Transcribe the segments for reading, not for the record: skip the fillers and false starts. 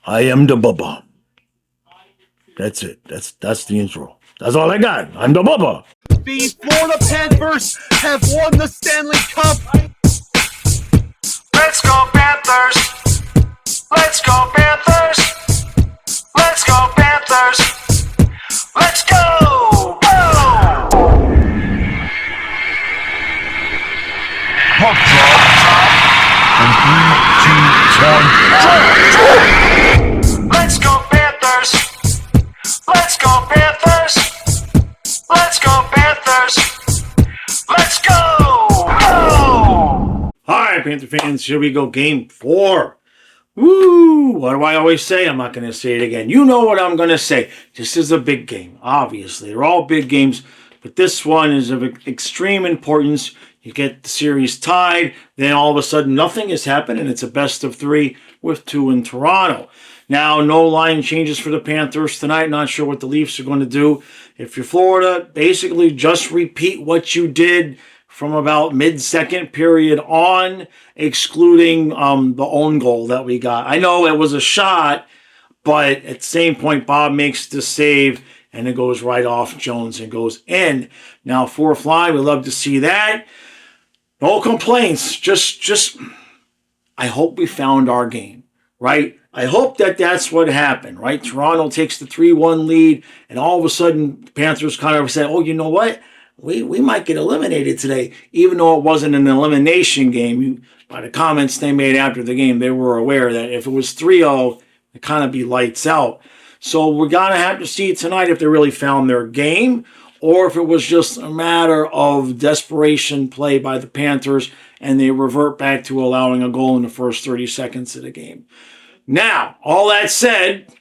I am the Bubba. That's it. That's the intro. That's all I got. I'm the Bubba. The Florida Panthers have won the Stanley Cup. Let's go Panthers! Let's go Panthers! Let's go Panthers! Let's go! Go! Puck drop. And 3, 2, 1, Let's go Panthers! Let's go Panthers! Let's go Panthers! Let's go! Go! All right, Panther fans, here we go. Game 4. Woo! What do I always say? I'm not going to say it again. You know what I'm going to say. This is a big game, obviously. They're all big games, but this one is of extreme importance. You get the series tied, then all of a sudden nothing has happened, and it's a best of 3 with 2 in Toronto. Now, no line changes for the Panthers tonight. Not sure what the Leafs are going to do. If you're Florida, basically just repeat what you did from about mid-second period on, excluding the own goal that we got. I know it was a shot, but at the same point, Bob makes the save, and it goes right off Jones and goes in. Now, 4th line, we love to see that. No complaints. Just, I hope we found our game, right? I hope that that's what happened, right? Toronto takes the 3-1 lead, and all of a sudden, the Panthers kind of said, oh, you know what? We might get eliminated today, even though it wasn't an elimination game. By the comments they made after the game, they were aware that if it was 3-0, it'd kind of be lights out. So we're going to have to see tonight if they really found their game, or if it was just a matter of desperation play by the Panthers, and they revert back to allowing a goal in the first 30 seconds of the game. Now, all that said,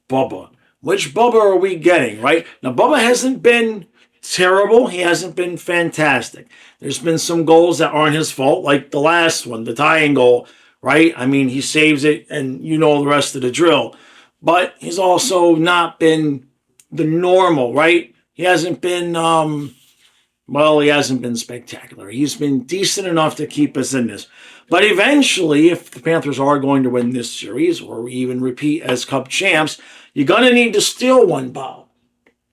Bubba. Which Bubba are we getting, right? Now, Bubba hasn't been terrible. He hasn't been fantastic. There's been some goals that aren't his fault, like the last one, the tying goal, right? I mean, he saves it, and you know the rest of the drill. But he's also not been the normal, right? He hasn't been, he hasn't been spectacular. He's been decent enough to keep us in this. But eventually, if the Panthers are going to win this series, or even repeat as Cup champs, you're going to need to steal one, Bob.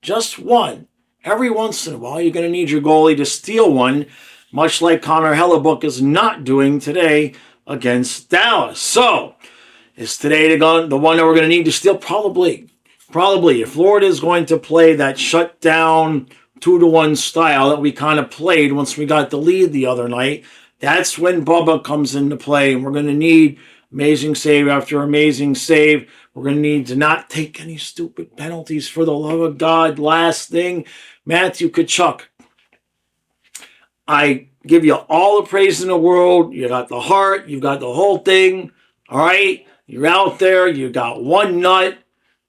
Just one. Every once in a while, you're going to need your goalie to steal one, much like Connor Hellebuck is not doing today against Dallas. So, is today the one that we're going to need to steal? Probably. If Florida is going to play that shutdown 2-1 style that we kind of played once we got the lead the other night, that's when Bubba comes into play, and we're going to need amazing save after amazing save. We're going to need to not take any stupid penalties, for the love of God. Last thing, Matthew Tkachuk. I give you all the praise in the world. You got the heart. You got the whole thing. All right? You're out there. You got one nut.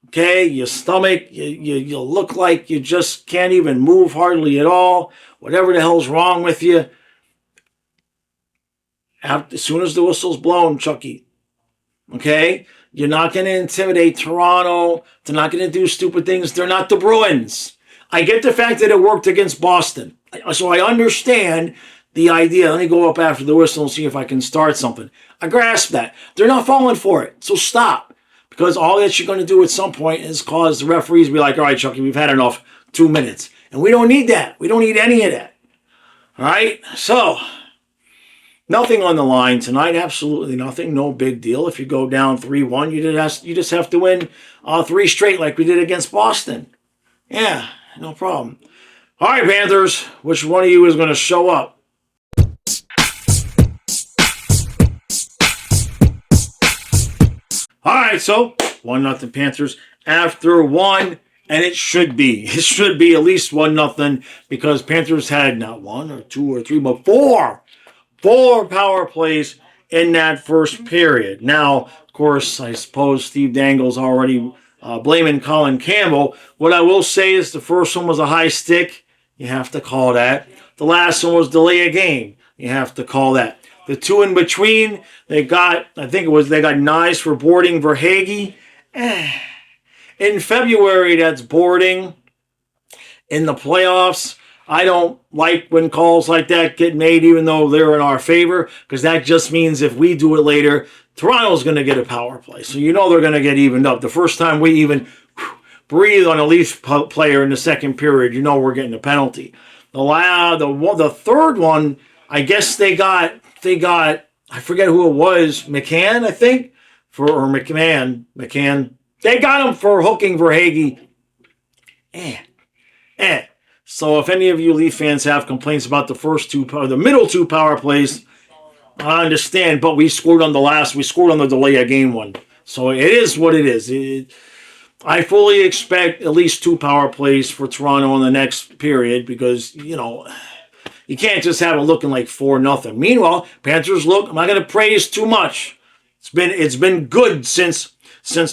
Okay? Your stomach. You look like you just can't even move hardly at all. Whatever the hell's wrong with you. As soon as the whistle's blown, Chucky. Okay? You're not going to intimidate Toronto. They're not going to do stupid things. They're not the Bruins. I get the fact that it worked against Boston. So I understand the idea. Let me go up after the whistle and see if I can start something. I grasp that. They're not falling for it. So stop. Because all that you're going to do at some point is cause the referees to be like, all right, Chucky, we've had enough. 2 minutes. And we don't need that. We don't need any of that. All right? So, nothing on the line tonight. Absolutely nothing. No big deal. If you go down 3-1, you just have to win 3 straight like we did against Boston. Yeah, no problem. All right, Panthers. Which one of you is going to show up? All right, so 1-0 Panthers after 1, and it should be at least 1-0, because Panthers had not 1 or 2 or 3, but 4 power plays in that first period. Now, of course, I suppose Steve Dangle's already blaming Colin Campbell. What I will say is the first one was a high stick. You have to call that. The last one was delay a game. You have to call that. The 2 in between, they got knives for boarding Verhaeghe. In February, that's boarding. In the playoffs, I don't like when calls like that get made, even though they're in our favor, because that just means if we do it later, Toronto's going to get a power play. So you know they're going to get evened up. The first time we even breathe on a Leafs player in the second period, you know we're getting a penalty. The third one, I guess they got I forget who it was, McCann, I think, or McCann. They got him for hooking Verhaeghe. So if any of you Leaf fans have complaints about the middle two power plays, I understand, but we scored on the delay of game one. So it is what it is. I fully expect at least 2 power plays for Toronto in the next period because, you know, you can't just have it looking like 4-0. Meanwhile, Panthers look, I'm not going to praise too much. It's been good since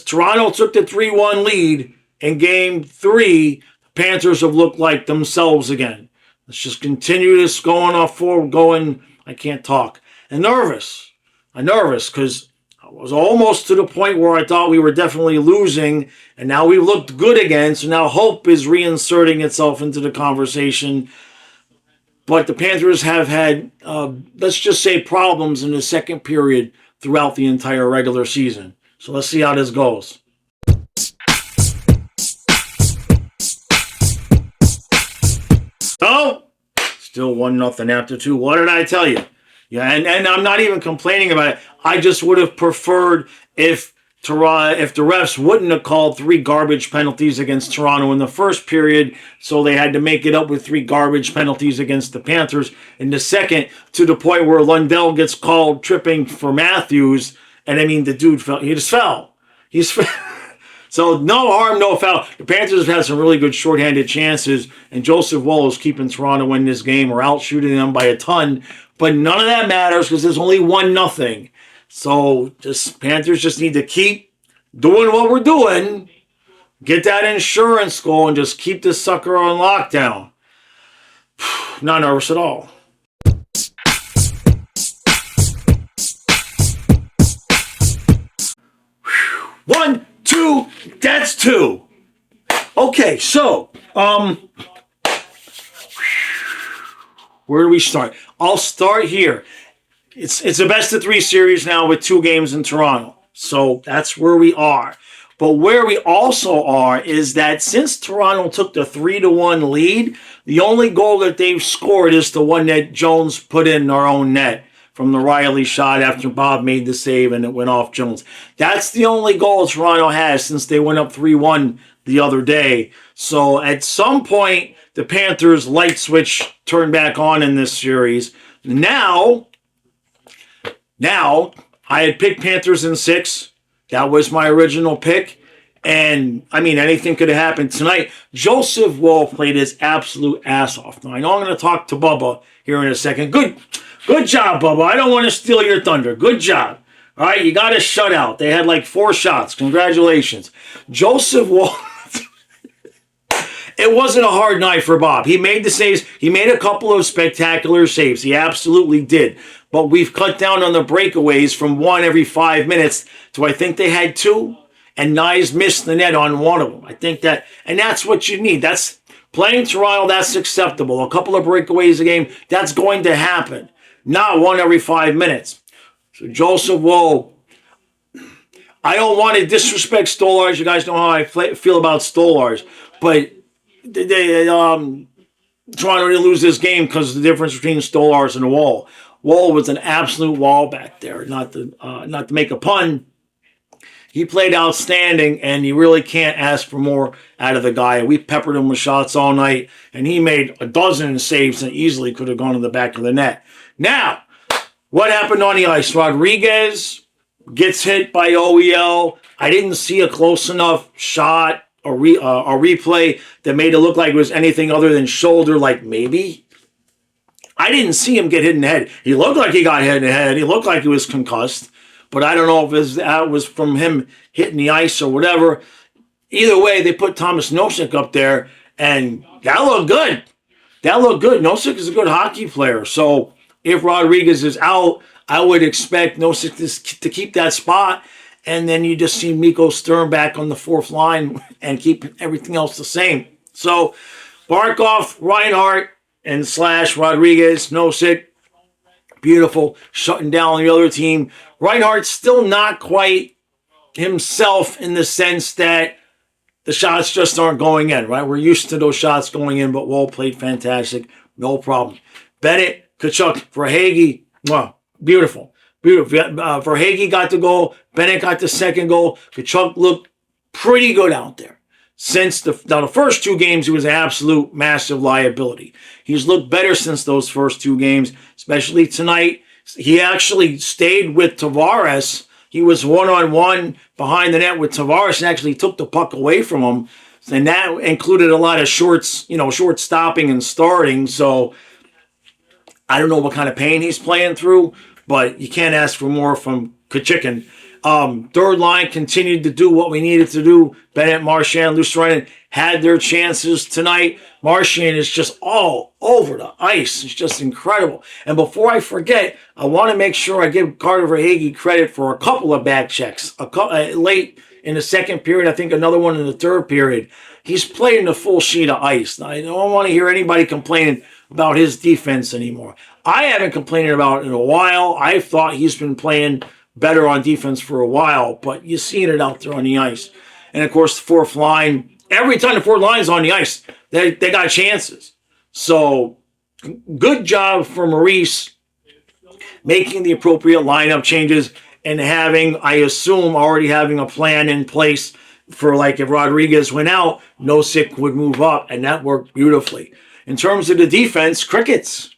Toronto took the 3-1 lead in game 3. The Panthers have looked like themselves again. Let's just continue this I can't talk. I'm nervous because I was almost to the point where I thought we were definitely losing, and now we've looked good again, so now hope is reinserting itself into the conversation. But the Panthers have had, let's just say, problems in the second period throughout the entire regular season. So let's see how this goes. So, still 1-0 after 2. What did I tell you? Yeah, and I'm not even complaining about it. I just would have preferred if the refs wouldn't have called 3 garbage penalties against Toronto in the first period, so they had to make it up with 3 garbage penalties against the Panthers in the second, to the point where Lundell gets called tripping for Matthews, and I mean, the dude fell. He just fell. So no harm, no foul. The Panthers have had some really good shorthanded chances, and Joseph Woll is keeping Toronto in this game or out shooting them by a ton. But none of that matters because there's only 1-0. So Panthers just need to keep doing what we're doing, get that insurance goal, and just keep this sucker on lockdown. Not nervous at all. One, two, that's 2. Okay, so, where do we start? I'll start here. It's a best of 3 series now with 2 games in Toronto. So that's where we are. But where we also are is that since Toronto took the 3-1 lead, the only goal that they've scored is the one that Jones put in our own net from the Riley shot after Bob made the save and it went off Jones. That's the only goal Toronto has since they went up 3-1 the other day. So at some point, the Panthers' light switch turned back on in this series. Now, I had picked Panthers in 6. That was my original pick. And, I mean, anything could have happened tonight. Joseph Woll played his absolute ass off. Now, I know I'm going to talk to Bubba here in a second. Good job, Bubba. I don't want to steal your thunder. Good job. All right, you got a shutout. They had like 4 shots. Congratulations. Joseph Woll. It wasn't a hard night for Bob. He made the saves. He made a couple of spectacular saves. He absolutely did. But we've cut down on the breakaways from 1 every 5 minutes to I think they had 2. And Nyes missed the net on one of them. I think that, and that's what you need. That's playing Toronto, that's acceptable. A couple of breakaways a game, that's going to happen. Not 1 every 5 minutes. So Joseph Woll, I don't want to disrespect Stolarz. You guys know how I feel about Stolarz. But Toronto didn't lose this game because of the difference between Stolarz and Woll. Woll was an absolute wall back there. Not to make a pun. He played outstanding, and you really can't ask for more out of the guy. We peppered him with shots all night, and he made a dozen saves that easily could have gone to the back of the net. Now, what happened on the ice? Rodriguez gets hit by OEL. I didn't see a close enough shot or replay that made it look like it was anything other than shoulder, like maybe. I didn't see him get hit in the head. He looked like he got hit in the head. He looked like he was concussed. But I don't know if that was from him hitting the ice or whatever. Either way, they put Thomas Nosek up there, and that looked good. Nosek is a good hockey player. So if Rodriguez is out, I would expect Nosek to keep that spot. And then you just see Mikko Sturm back on the 4th line and keep everything else the same. So Barkov, Reinhart, and slash Rodriguez, Nosek, beautiful, shutting down the other team. Reinhardt's still not quite himself in the sense that the shots just aren't going in, right? We're used to those shots going in, but Wall played fantastic. No problem. Bennett, Tkachuk, Verhaeghe, wow, beautiful. Beautiful. Verhaeghe got the goal. Bennett got the second goal. Tkachuk looked pretty good out there. Since the first 2 games, he was an absolute massive liability. He's looked better since those first 2 games, especially tonight. He actually stayed with Tavares. He was one-on-one behind the net with Tavares and actually took the puck away from him. And that included a lot of short stopping and starting. So I don't know what kind of pain he's playing through, but you can't ask for more from Tkachuk. Third line continued to do what we needed to do. Bennett, Marchand, Lucian had their chances tonight. Marchand is just all over the ice. It's just incredible. And before I forget, I want to make sure I give Carter Verhaeghe credit for a couple of back checks. Late in the second period, I think another one in the third period. He's playing the full sheet of ice. I don't want to hear anybody complaining about his defense anymore. I haven't complained about it in a while. I thought he's been playing better on defense for a while, but you're seeing it out there on the ice. And of course, the fourth line, every time the fourth line's on the ice, they got chances. So good job for Maurice making the appropriate lineup changes and having, I assume, already having a plan in place for, like, if Rodriguez went out, Nosek would move up, and that worked beautifully. In terms of the defense, crickets,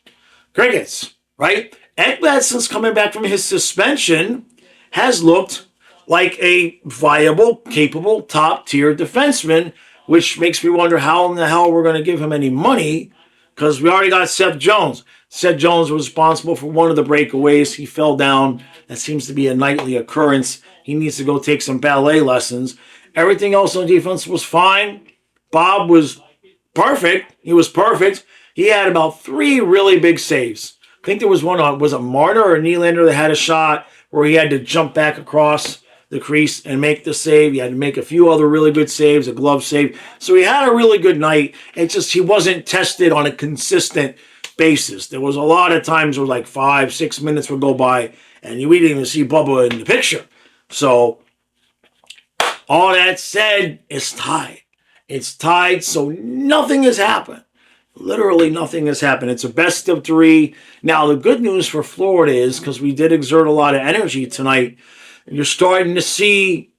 right? Ekblad, since coming back from his suspension, has looked like a viable, capable, top-tier defenseman, which makes me wonder how in the hell we're going to give him any money, because we already got Seth Jones. Seth Jones was responsible for one of the breakaways. He fell down. That seems to be a nightly occurrence. He needs to go take some ballet lessons. Everything else on defense was fine. Bob was perfect. He was perfect. He had about 3 really big saves. I think there was one on, was it Marner or Nylander that had a shot where he had to jump back across the crease and make the save. He had to make a few other really good saves, a glove save. So he had a really good night. It's just he wasn't tested on a consistent basis. There was a lot of times where like 5-6 minutes would go by and we didn't even see Bubba in the picture. So all that said, it's tied. It's tied, so nothing has happened. Literally nothing has happened. It's a best of 3. Now, the good news for Florida is, because we did exert a lot of energy tonight, you're starting to see,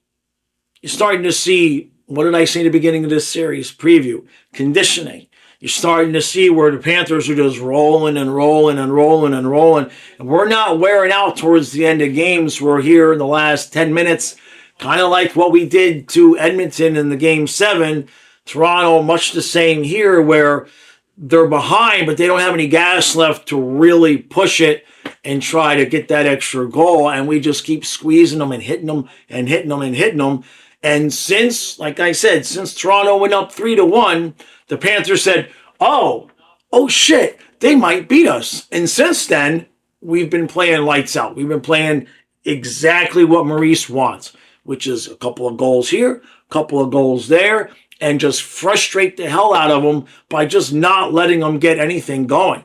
what did I say at the beginning of this series preview? Conditioning. You're starting to see where the Panthers are just rolling and rolling and rolling and rolling. And we're not wearing out towards the end of games. We're here in the last 10 minutes, kind of like what we did to Edmonton in the Game 7. Toronto, much the same here, where they're behind, but they don't have any gas left to really push it and try to get that extra goal. And we just keep squeezing them and hitting them and hitting them and hitting them. And since, like I said, since Toronto went up 3-1, the Panthers said, oh shit, they might beat us. And since then, we've been playing lights out. We've been playing exactly what Maurice wants, which is a couple of goals here, a couple of goals there, and just frustrate the hell out of them by just not letting them get anything going.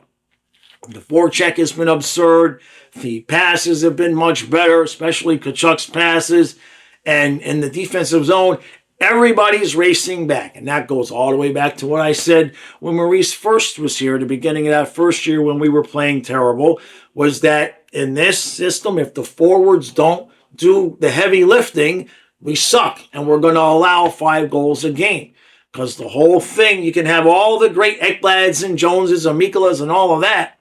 The forecheck has been absurd. The passes have been much better, especially Tkachuk's passes. And in the defensive zone, everybody's racing back. And that goes all the way back to what I said when Maurice first was here, at the beginning of that first year when we were playing terrible, was that in this system, if the forwards don't do the heavy lifting, we suck, and we're going to allow 5 goals a game. Because the whole thing, you can have all the great Ekblads and Joneses and Mikolas and all of that,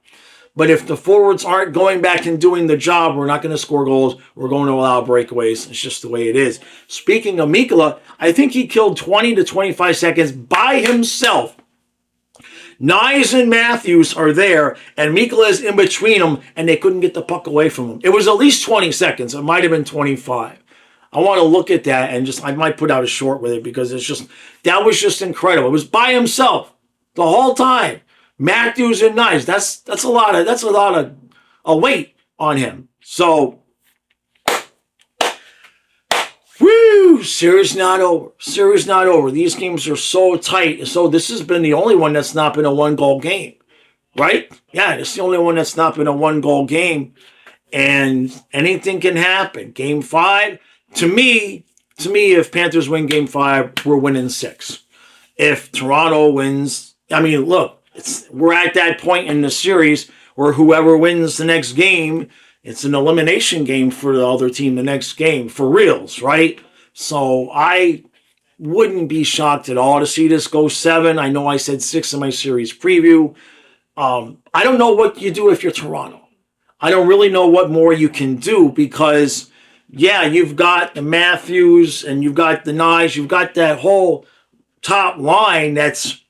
but if the forwards aren't going back and doing the job, we're not going to score goals. We're going to allow breakaways. It's just the way it is. Speaking of Mikkola, I think he killed 20 to 25 seconds by himself. Nyes and Matthews are there, and Mikkola is in between them, and they couldn't get the puck away from him. It was at least 20 seconds. It might have been 25. I want to look at that and I might put out a short with it because that was just incredible. It was by himself the whole time. Matthews and Nyes, that's a lot of weight on him. So, woo, series not over. Series not over. These games are so tight. So this has been the only one that's not been a 1-goal game. right? Yeah, it's the only one that's not been a 1-goal game. And anything can happen. Game 5, to me, if Panthers win Game 5, we're winning 6. If Toronto wins, I mean, look, we're at that point in the series where whoever wins the next game, it's an elimination game for the other team the next game, for reals, right? So I wouldn't be shocked at all to see this go 7. I know I said 6 in my series preview. I don't know what you do if you're Toronto. I don't really know what more you can do because, yeah, you've got the Matthews and you've got the Nye, you've got that whole top line that's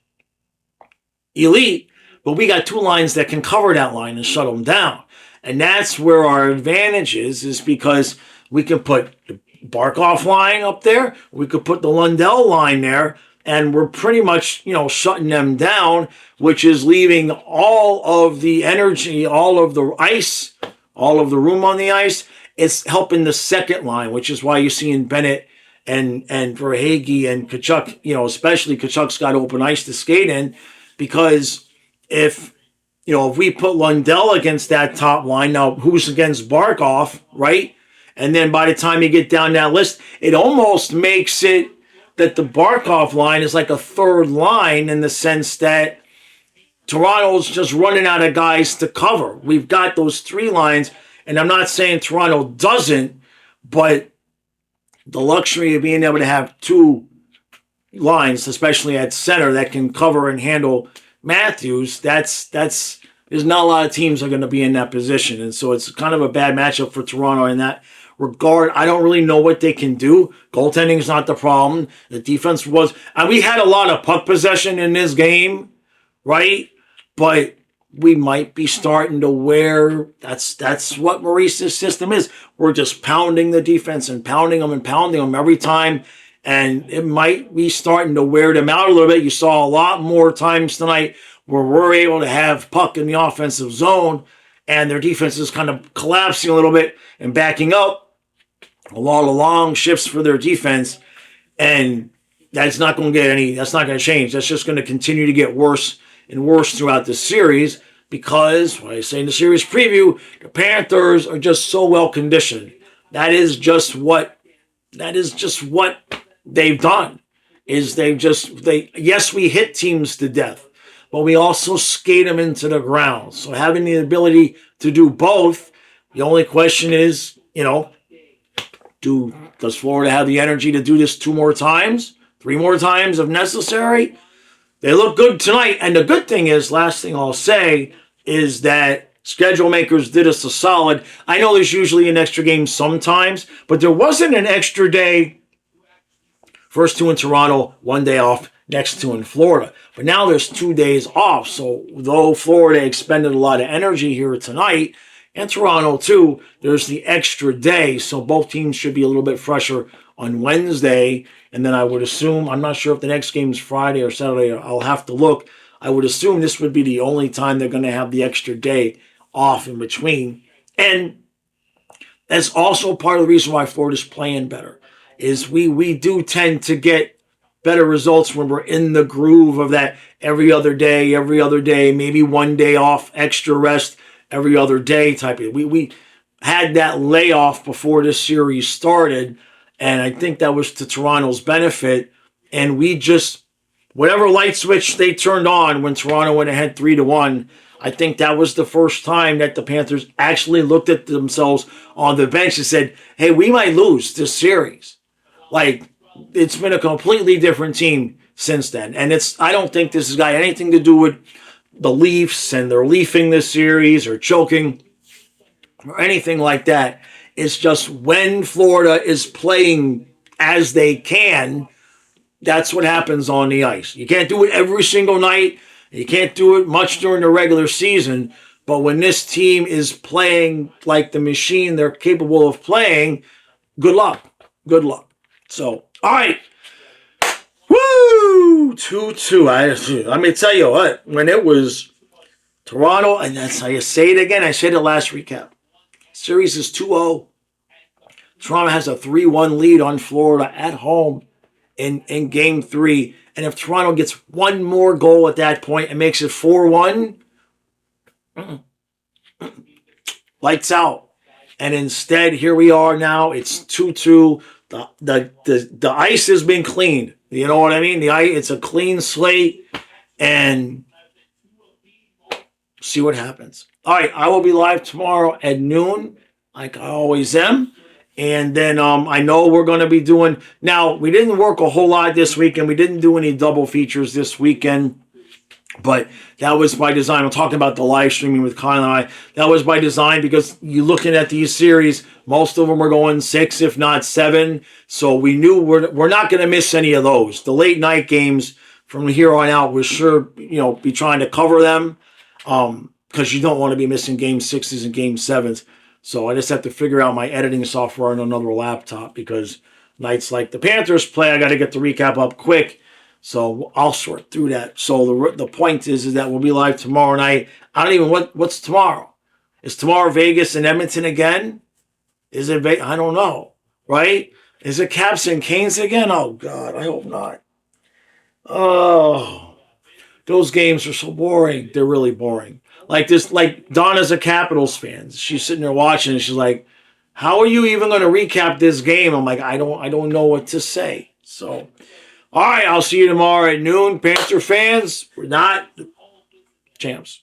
elite, but we got 2 lines that can cover that line and shut them down. And that's where our advantage is because we can put the Barkov line up there, we could put the Lundell line there, and we're pretty much, shutting them down, which is leaving all of the energy, all of the ice, all of the room on the ice. It's helping the second line, which is why you're seeing Bennett and Verhaeghe and Tkachuk, especially Tkachuk's got open ice to skate in, because if we put Lundell against that top line, now who's against Barkov, right? And then by the time you get down that list, it almost makes it that the Barkov line is like a third line in the sense that Toronto's just running out of guys to cover. We've got those 3 lines, and I'm not saying Toronto doesn't, but the luxury of being able to have 2 lines, especially at center, that can cover and handle Matthews, there's not a lot of teams that are going to be in that position. And so it's kind of a bad matchup for Toronto in that regard. I don't really know what they can do. Goaltending is not the problem. The defense was, and we had a lot of puck possession in this game, right? But we might be starting to wear, that's what Maurice's system is. We're just pounding the defense and pounding them every time. And it might be starting to wear them out a little bit. You saw a lot more times tonight where we're able to have puck in the offensive zone and their defense is kind of collapsing a little bit and backing up. A lot of long shifts for their defense. And that's not going to change. That's just going to continue to get worse and worse throughout the series because, what I say in the series preview, the Panthers are just so well conditioned. That is just what they've done. Yes, we hit teams to death, but we also skate them into the ground. So having the ability to do both, the only question is, does Florida have the energy to do this 2 more times, 3 more times if necessary? They look good tonight. And the good thing is, last thing I'll say, is that schedule makers did us a solid. I know there's usually an extra game sometimes, but there wasn't an extra day. First 2 in Toronto, 1 day off, next 2 in Florida. But now there's 2 days off. So though Florida expended a lot of energy here tonight, and Toronto too, there's the extra day. So both teams should be a little bit fresher on Wednesday. And then I would assume, I'm not sure if the next game is Friday or Saturday, I'll have to look. I would assume this would be the only time they're going to have the extra day off in between. And that's also part of the reason why Florida's playing better, is we do tend to get better results when we're in the groove of that every other day, maybe 1 day off, extra rest, every other day type of. We had that layoff before this series started, and I think that was to Toronto's benefit. And we just, whatever light switch they turned on when Toronto went ahead 3-1, I think that was the first time that the Panthers actually looked at themselves on the bench and said, hey, we might lose this series. Like, it's been a completely different team since then. And I don't think this has got anything to do with the Leafs and they're leafing this series or choking or anything like that. It's just when Florida is playing as they can, that's what happens on the ice. You can't do it every single night. You can't do it much during the regular season. But when this team is playing like the machine they're capable of playing, good luck. Good luck. So, all right. Woo! 2-2. Let me tell you what, when it was Toronto, and that's how you say it again, I said it last recap. Series is 2-0. Toronto has a 3-1 lead on Florida at home in Game 3. And if Toronto gets one more goal at that point and makes it 4-1, Lights out. And instead, here we are now. It's 2-2. The ice has been cleaned. You know what I mean? It's a clean slate. And see what happens. All right, I will be live tomorrow at noon, like I always am. And then I know we're going to be doing... Now, we didn't work a whole lot this weekend. We didn't do any double features this weekend. But that was by design. I'm talking about the live streaming with Kyle and I. That was by design because you're looking at these series, most of them are going 6, if not 7. So we knew we're not going to miss any of those. The late night games from here on out, we're sure be trying to cover them because you don't want to be missing game 6s and game 7s. So I just have to figure out my editing software on another laptop because nights like the Panthers play, I got to get the recap up quick. So I'll sort through that. So the point is that we'll be live tomorrow night. I don't even what's tomorrow. Is tomorrow Vegas and Edmonton again? Is it? I don't know. Right? Is it Caps and Canes again? Oh God, I hope not. Oh, those games are so boring. They're really boring. Like Donna's a Capitals fan. She's sitting there watching and she's like, "How are you even going to recap this game?" I'm like, I don't know what to say. So. All right, I'll see you tomorrow at noon. Panther fans, we're not champs.